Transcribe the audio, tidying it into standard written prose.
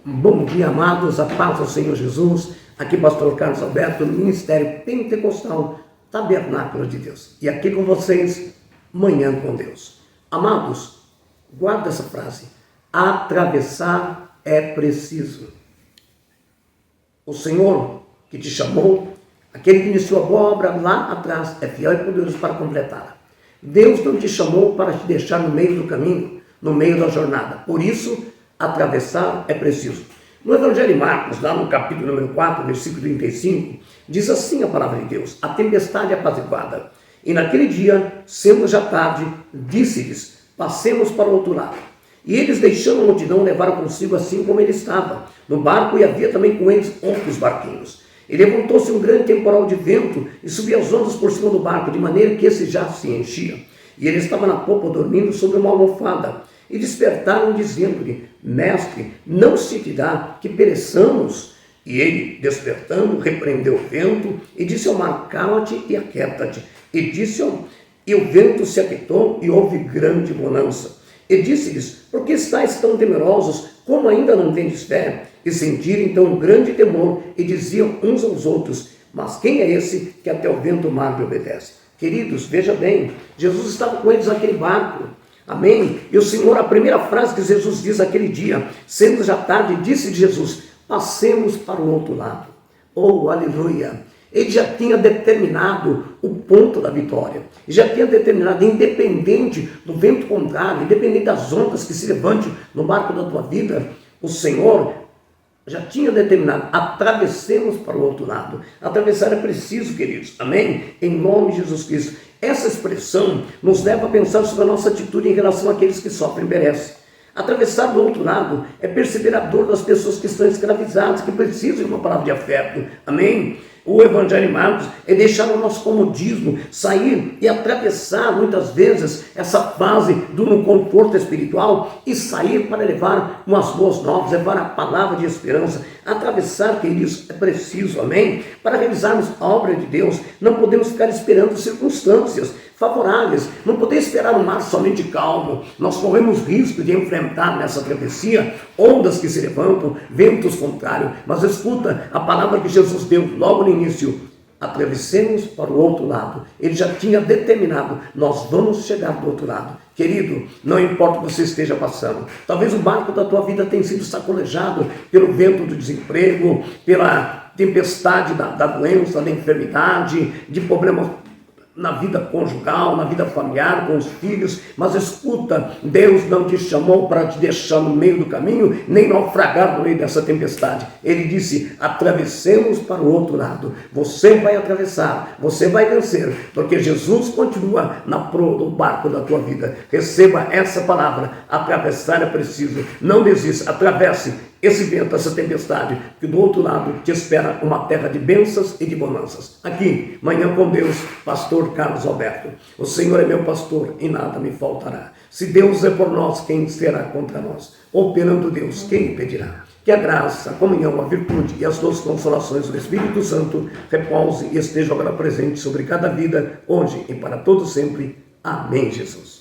Bom dia, amados, a paz do Senhor Jesus. Aqui pastor Carlos Alberto, no Ministério Pentecostal Tabernáculo de Deus. E aqui com vocês, Manhã com Deus. Amados, guarda essa frase. Atravessar é preciso. O Senhor que te chamou, aquele que iniciou a boa obra lá atrás, é fiel e poderoso para completá-la. Deus não te chamou para te deixar no meio do caminho, no meio da jornada. Por isso, atravessar é preciso. No Evangelho de Marcos, lá no capítulo número 4, versículo 35, diz assim a palavra de Deus: a tempestade apaziguada. E naquele dia, sendo já tarde, disse-lhes: passemos para o outro lado. E eles, deixando a multidão, levaram consigo assim como ele estava no barco, e havia também com eles outros barquinhos. E levantou-se um grande temporal de vento, e subia as ondas por cima do barco, de maneira que esse já se enchia. E ele estava na popa dormindo sobre uma almofada. E despertaram, dizendo-lhe: Mestre, não se te dá que pereçamos? E ele, despertando, repreendeu o vento, e disse ao mar: cala-te e aquieta-te. E o vento se aquietou, e houve grande bonança. E disse-lhes: por que estáis tão temerosos, como ainda não tendes fé? E sentiram então um grande temor, e diziam uns aos outros: mas quem é esse que até o vento e o mar lhe obedece? Queridos, veja bem, Jesus estava com eles naquele barco. Amém? E o Senhor, a primeira frase que Jesus diz naquele dia, sendo já tarde, disse de Jesus: passemos para o outro lado. Oh, aleluia! Ele já tinha determinado o ponto da vitória. Já tinha determinado, independente do vento contrário, independente das ondas que se levantem no barco da tua vida, o Senhor já tinha determinado: atravessemos para o outro lado. Atravessar é preciso, queridos. Amém? Em nome de Jesus Cristo. Essa expressão nos leva a pensar sobre a nossa atitude em relação àqueles que sofrem e perecem. Atravessar do outro lado é perceber a dor das pessoas que estão escravizadas, que precisam de uma palavra de afeto. Amém? O Evangelho de Marcos é deixar o nosso comodismo, sair e atravessar muitas vezes essa fase do conforto espiritual e sair para levar umas boas novas, levar a palavra de esperança. Atravessar, queridos, é preciso, amém? Para realizarmos a obra de Deus, não podemos ficar esperando circunstâncias favoráveis, não podemos esperar um mar somente calmo. Nós corremos risco de enfrentar nessa travessia ondas que se levantam, ventos contrários. Mas escuta a palavra que Jesus deu logo no início: atravessemos para o outro lado. Ele já tinha determinado: nós vamos chegar do outro lado. Querido, não importa o que você esteja passando, talvez o barco da tua vida tenha sido sacolejado pelo vento do desemprego, pela tempestade da doença, da enfermidade, de problemas na vida conjugal, na vida familiar, com os filhos. Mas escuta, Deus não te chamou para te deixar no meio do caminho, nem naufragar no meio dessa tempestade. Ele disse: atravessemos para o outro lado. Você vai atravessar, você vai vencer, porque Jesus continua na proa do barco da tua vida. Receba essa palavra: atravessar é preciso. Não desista, atravesse esse vento, essa tempestade, que do outro lado te espera uma terra de bênçãos e de bonanças. Aqui, Manhã com Deus, pastor Carlos Alberto. O Senhor é meu pastor e nada me faltará. Se Deus é por nós, quem será contra nós? Operando Deus, quem impedirá? Que a graça, a comunhão, a virtude e as doces consolações do Espírito Santo repouse e esteja agora presente sobre cada vida, hoje e para todo sempre. Amém, Jesus.